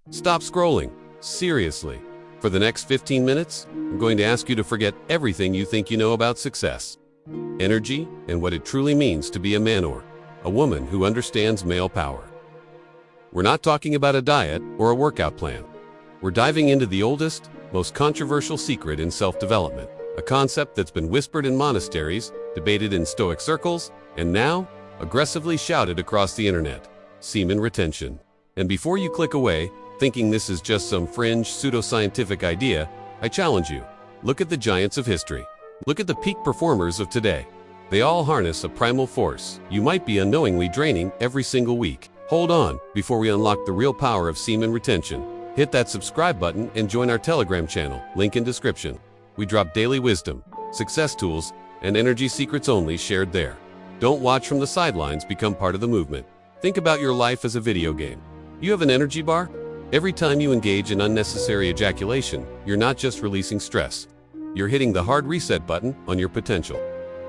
Stop scrolling. Seriously. For the next 15 minutes, I'm going to ask you to forget everything you think you know about success, energy, and what it truly means to be a man or a woman who understands male power. We're not talking about a diet or a workout plan. We're diving into the oldest, most controversial secret in self-development, a concept that's been whispered in monasteries, debated in Stoic circles, and now aggressively shouted across the internet: semen retention. And before you click away, thinking this is just some fringe pseudoscientific idea, I challenge you. Look at the giants of history. Look at the peak performers of today. They all harness a primal force you might be unknowingly draining every single week. Hold on, before we unlock the real power of semen retention, hit that subscribe button and join our Telegram channel, link in description. We drop daily wisdom, success tools, and energy secrets only shared there. Don't watch from the sidelines, become part of the movement. Think about your life as a video game. You have an energy bar? Every time you engage in unnecessary ejaculation, you're not just releasing stress. You're hitting the hard reset button on your potential.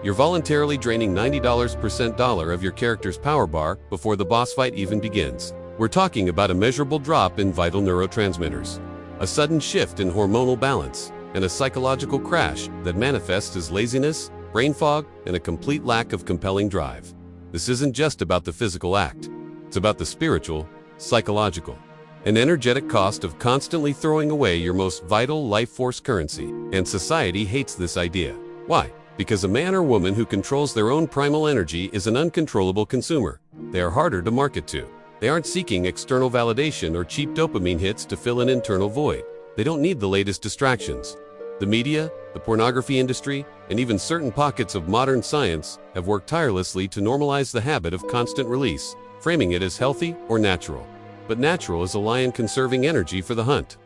You're voluntarily draining $90% of your character's power bar before the boss fight even begins. We're talking about a measurable drop in vital neurotransmitters, a sudden shift in hormonal balance, and a psychological crash that manifests as laziness, brain fog, and a complete lack of compelling drive. This isn't just about the physical act. It's about the spiritual, psychological, and energetic cost of constantly throwing away your most vital life force currency. And society hates this idea. Why? Because a man or woman who controls their own primal energy is an uncontrollable consumer. They are harder to market to. They aren't seeking external validation or cheap dopamine hits to fill an internal void. They don't need the latest distractions. The media, the pornography industry, and even certain pockets of modern science have worked tirelessly to normalize the habit of constant release, framing it as healthy or natural. But natural is a lion conserving energy for the hunt.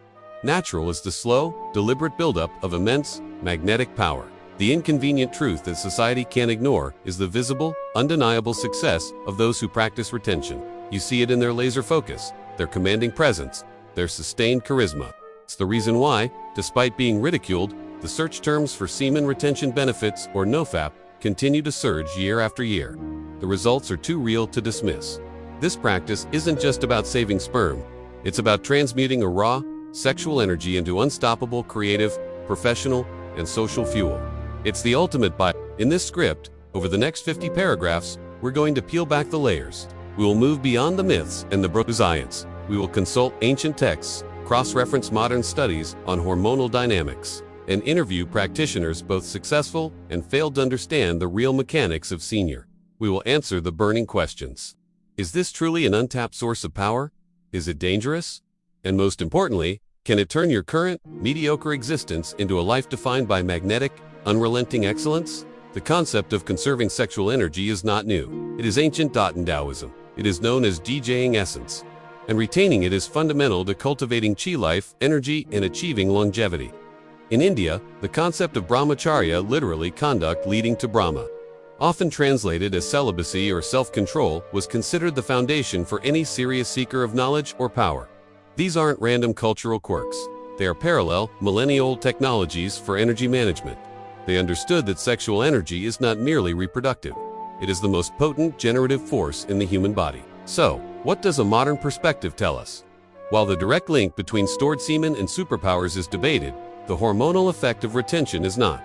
Natural is the slow, deliberate buildup of immense, magnetic power. The inconvenient truth that society can't ignore is the visible, undeniable success of those who practice retention. You see it in their laser focus, their commanding presence, their sustained charisma. It's the reason why, despite being ridiculed, the search terms for semen retention benefits, or NoFap, continue to surge year after year. The results are too real to dismiss. This practice isn't just about saving sperm. It's about transmuting a raw, sexual energy into unstoppable creative, professional, and social fuel. It's the ultimate buy. In this script, over the next 50 paragraphs, we're going to peel back the layers. We will move beyond the myths and the science. We will consult ancient texts, cross-reference modern studies on hormonal dynamics, and interview practitioners both successful and failed to understand the real mechanics of senior. We will answer the burning questions. Is this truly an untapped source of power? Is it dangerous? And most importantly, can it turn your current, mediocre existence into a life defined by magnetic, unrelenting excellence? The concept of conserving sexual energy is not new. It is ancient in Taoism. It is known as DJing essence. And retaining it is fundamental to cultivating chi life, energy, and achieving longevity. In India, the concept of brahmacharya, literally conduct leading to Brahma, often translated as celibacy or self-control, was considered the foundation for any serious seeker of knowledge or power. These aren't random cultural quirks. They are parallel, millennia-old technologies for energy management. They understood that sexual energy is not merely reproductive. It is the most potent generative force in the human body. So, what does a modern perspective tell us? While the direct link between stored semen and superpowers is debated, the hormonal effect of retention is not.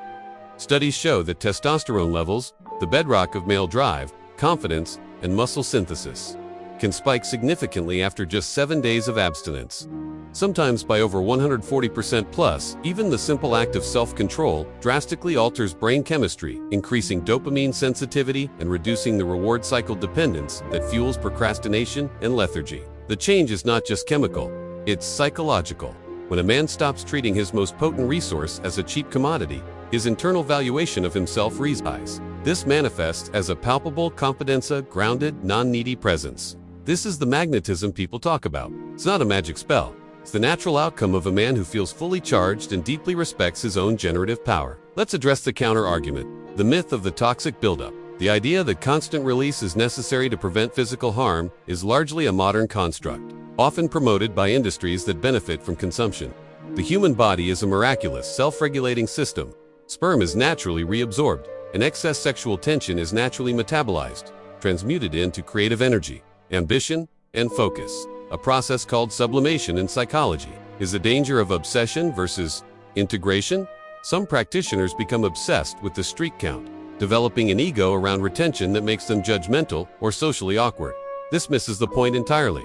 Studies show that testosterone levels, the bedrock of male drive, confidence, and muscle synthesis, can spike significantly after just 7 days of abstinence. Sometimes by over 140% plus. Even the simple act of self-control drastically alters brain chemistry, increasing dopamine sensitivity and reducing the reward cycle dependence that fuels procrastination and lethargy. The change is not just chemical, it's psychological. When a man stops treating his most potent resource as a cheap commodity, his internal valuation of himself rises. This manifests as a palpable confidenza, grounded, non-needy presence. This is the magnetism people talk about. It's not a magic spell. It's the natural outcome of a man who feels fully charged and deeply respects his own generative power. Let's address the counter-argument, the myth of the toxic buildup. The idea that constant release is necessary to prevent physical harm is largely a modern construct, often promoted by industries that benefit from consumption. The human body is a miraculous, self-regulating system. Sperm is naturally reabsorbed, and excess sexual tension is naturally metabolized, transmuted into creative energy, ambition, and focus. a process called sublimation in psychology. Is the danger of obsession versus integration? Some practitioners become obsessed with the streak count, developing an ego around retention that makes them judgmental or socially awkward. This misses the point entirely.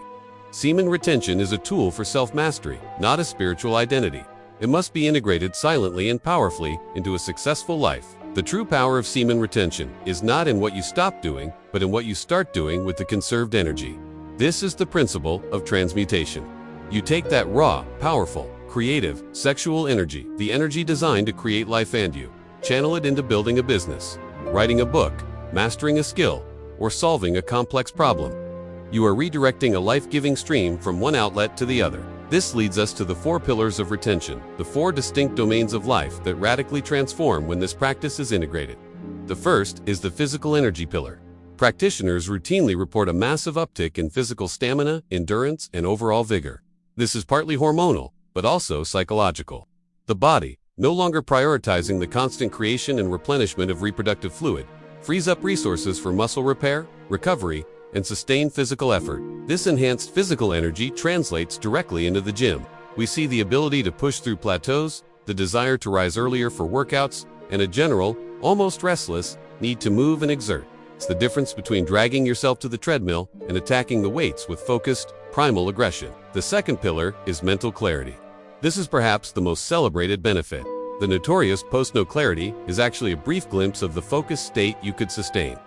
Semen retention is a tool for self-mastery, not a spiritual identity. It must be integrated silently and powerfully into a successful life. The true power of semen retention is not in what you stop doing, but in what you start doing with the conserved energy. This is the principle of transmutation. You take that raw, powerful, creative, sexual energy, the energy designed to create life, and you channel it into building a business, writing a book, mastering a skill, or solving a complex problem. You are redirecting a life-giving stream from one outlet to the other. This leads us to the 4 pillars of retention, the 4 distinct domains of life that radically transform when this practice is integrated. The first is the physical energy pillar. Practitioners routinely report a massive uptick in physical stamina, endurance, and overall vigor. This is partly hormonal, but also psychological. The body, no longer prioritizing the constant creation and replenishment of reproductive fluid, frees up resources for muscle repair, recovery, and sustained physical effort. This enhanced physical energy translates directly into the gym. We see the ability to push through plateaus, the desire to rise earlier for workouts, and a general, almost restless, need to move and exert. It's the difference between dragging yourself to the treadmill and attacking the weights with focused, primal aggression. The second pillar is mental clarity. This is perhaps the most celebrated benefit. The notorious post-no clarity is actually a brief glimpse of the focused state you could sustain.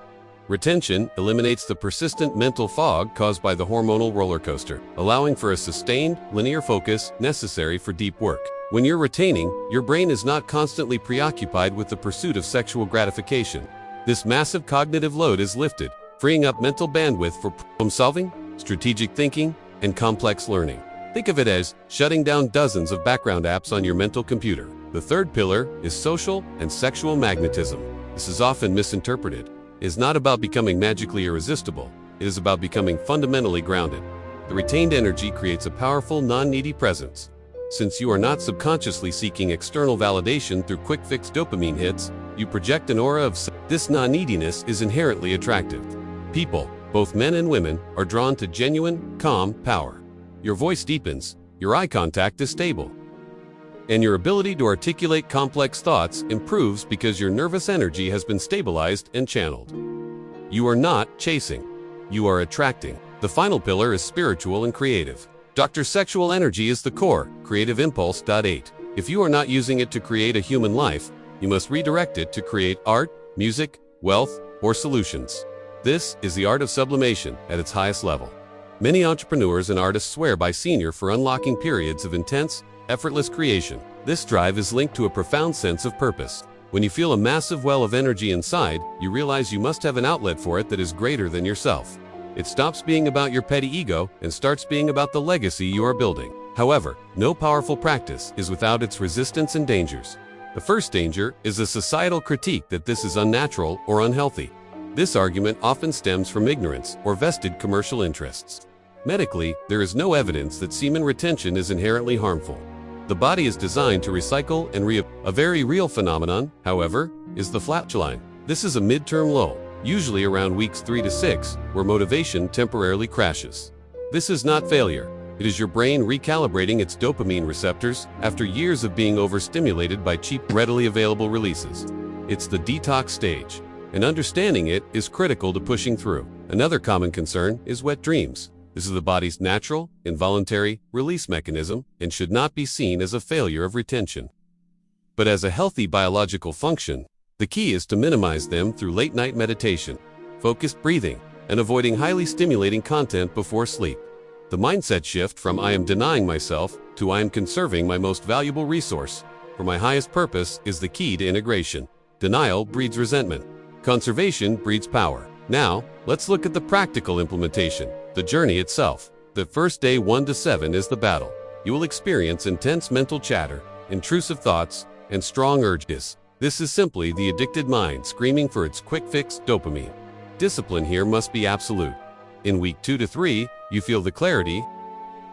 Retention eliminates the persistent mental fog caused by the hormonal roller coaster, allowing for a sustained, linear focus necessary for deep work. When you're retaining, your brain is not constantly preoccupied with the pursuit of sexual gratification. This massive cognitive load is lifted, freeing up mental bandwidth for problem-solving, strategic thinking, and complex learning. Think of it as shutting down dozens of background apps on your mental computer. The third pillar is social and sexual magnetism. This is often misinterpreted. It is not about becoming magically irresistible. It is about becoming fundamentally grounded. The retained energy creates a powerful, non-needy presence. Since you are not subconsciously seeking external validation through quick-fix dopamine hits, you project an aura of this non-neediness is inherently attractive. People, both men and women, are drawn to genuine, calm power. Your voice deepens, your eye contact is stable, and your ability to articulate complex thoughts improves because your nervous energy has been stabilized and channeled. You are not chasing, you are attracting. The final pillar is spiritual and creative. Dr. Sexual energy is the core, creative impulse. 8. If you are not using it to create a human life, you must redirect it to create art, music, wealth, or solutions. This is the art of sublimation at its highest level. Many entrepreneurs and artists swear by senior for unlocking periods of intense, effortless creation. This drive is linked to a profound sense of purpose. When you feel a massive well of energy inside, you realize you must have an outlet for it that is greater than yourself. It stops being about your petty ego and starts being about the legacy you are building. However, no powerful practice is without its resistance and dangers. The first danger is a societal critique that this is unnatural or unhealthy. This argument often stems from ignorance or vested commercial interests. Medically, there is no evidence that semen retention is inherently harmful. The body is designed to recycle and A very real phenomenon, however, is the flatline. This is a midterm lull, usually around weeks 3 to 6, where motivation temporarily crashes. This is not failure. It is your brain recalibrating its dopamine receptors after years of being overstimulated by cheap, readily available releases. It's the detox stage, and understanding it is critical to pushing through. Another common concern is wet dreams. This is the body's natural, involuntary release mechanism and should not be seen as a failure of retention, but as a healthy biological function. The key is to minimize them through late-night meditation, focused breathing, and avoiding highly stimulating content before sleep. The mindset shift from "I am denying myself" to "I am conserving my most valuable resource for my highest purpose" is the key to integration. Denial breeds resentment. Conservation breeds power. Now, let's look at the practical implementation, the journey itself. The first day 1 to 7 is the battle. You will experience intense mental chatter, intrusive thoughts, and strong urges. This is simply the addicted mind screaming for its quick fix dopamine. Discipline here must be absolute. In week 2 to 3, you feel the clarity,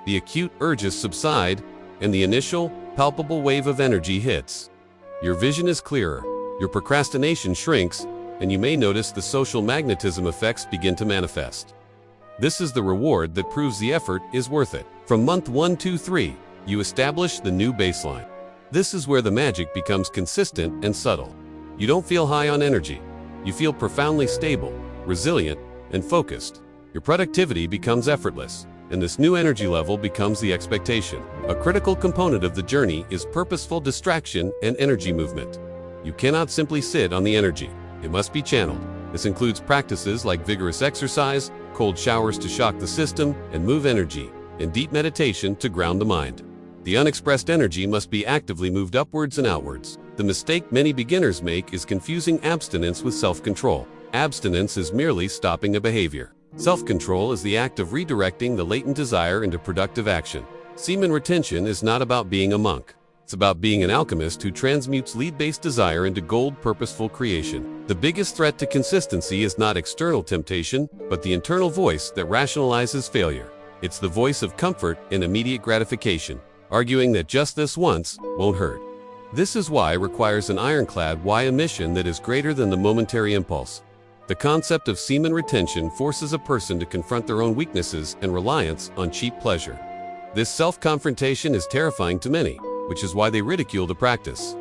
the acute urges subside, and the initial, palpable wave of energy hits. Your vision is clearer, your procrastination shrinks, and you may notice the social magnetism effects begin to manifest. This is the reward that proves the effort is worth it. From month 1, 2, 3, you establish the new baseline. This is where the magic becomes consistent and subtle. You don't feel high on energy. You feel profoundly stable, resilient, and focused. Your productivity becomes effortless, and this new energy level becomes the expectation. A critical component of the journey is purposeful distraction and energy movement. You cannot simply sit on the energy. It must be channeled. This includes practices like vigorous exercise, cold showers to shock the system and move energy, and deep meditation to ground the mind. The unexpressed energy must be actively moved upwards and outwards. The mistake many beginners make is confusing abstinence with self-control. Abstinence is merely stopping a behavior. Self-control is the act of redirecting the latent desire into productive action. Semen retention is not about being a monk. It's about being an alchemist who transmutes lead-based desire into gold purposeful creation. The biggest threat to consistency is not external temptation, but the internal voice that rationalizes failure. It's the voice of comfort and immediate gratification, arguing that just this once won't hurt. This is why it requires an ironclad why, a mission that is greater than the momentary impulse. The concept of semen retention forces a person to confront their own weaknesses and reliance on cheap pleasure. This self-confrontation is terrifying to many, which is why they ridicule the practice.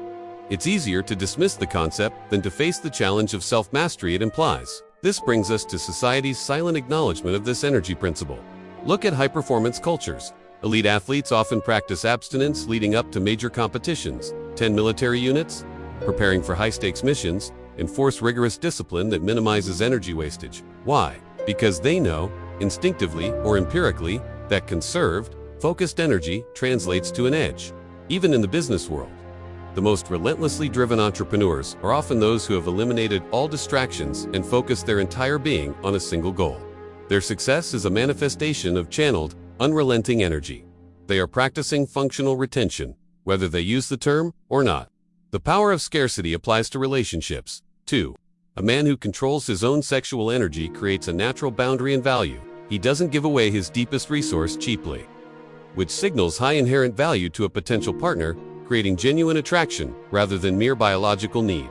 It's easier to dismiss the concept than to face the challenge of self-mastery it implies. This brings us to society's silent acknowledgement of this energy principle. Look at high-performance cultures. Elite athletes often practice abstinence leading up to major competitions, 10 military units, preparing for high-stakes missions, enforce rigorous discipline that minimizes energy wastage. Why? Because they know, instinctively or empirically, that conserved, focused energy translates to an edge. Even in the business world, the most relentlessly driven entrepreneurs are often those who have eliminated all distractions and focused their entire being on a single goal. Their success is a manifestation of channeled, unrelenting energy. They are practicing functional retention, whether they use the term or not. The power of scarcity applies to relationships, too. A man who controls his own sexual energy creates a natural boundary and value. He doesn't give away his deepest resource cheaply, which signals high inherent value to a potential partner, creating genuine attraction rather than mere biological need.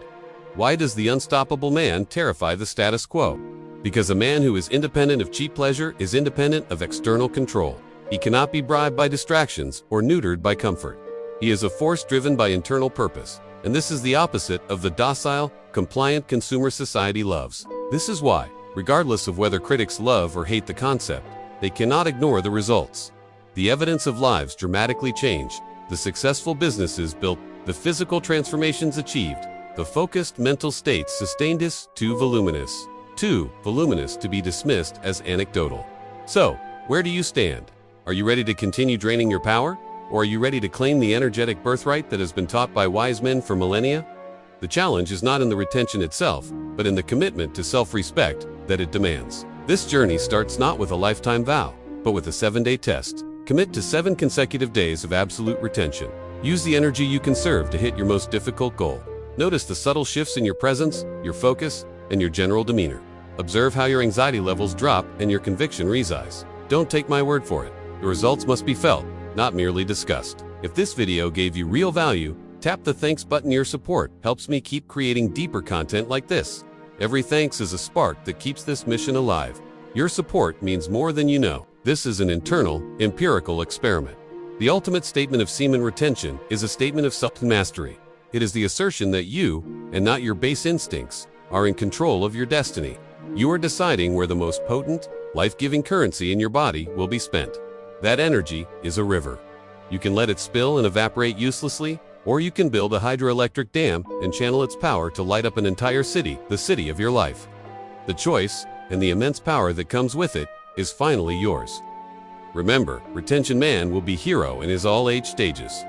Why does the unstoppable man terrify the status quo? Because a man who is independent of cheap pleasure is independent of external control. He cannot be bribed by distractions or neutered by comfort. He is a force driven by internal purpose, and this is the opposite of the docile, compliant consumer society loves. This is why, regardless of whether critics love or hate the concept, they cannot ignore the results. The evidence of lives dramatically changed, the successful businesses built, the physical transformations achieved, the focused mental states sustained is too voluminous to be dismissed as anecdotal. So, where do you stand? Are you ready to continue draining your power? Or are you ready to claim the energetic birthright that has been taught by wise men for millennia? The challenge is not in the retention itself, but in the commitment to self-respect that it demands. This journey starts not with a lifetime vow, but with a 7-day test. Commit to 7 consecutive days of absolute retention. Use the energy you conserve to hit your most difficult goal. Notice the subtle shifts in your presence, your focus, and your general demeanor. Observe how your anxiety levels drop and your conviction rise. Don't take my word for it. The results must be felt, not merely discussed. If this video gave you real value, tap the thanks button. Your support helps me keep creating deeper content like this. Every thanks is a spark that keeps this mission alive. Your support means more than you know. This is an internal, empirical experiment. The ultimate statement of semen retention is a statement of self-mastery. It is the assertion that you, and not your base instincts, are in control of your destiny. You are deciding where the most potent, life-giving currency in your body will be spent. That energy is a river. You can let it spill and evaporate uselessly, or you can build a hydroelectric dam and channel its power to light up an entire city, the city of your life. The choice, and the immense power that comes with it, is finally yours. Remember, Retention Man will be hero in his all-age stages.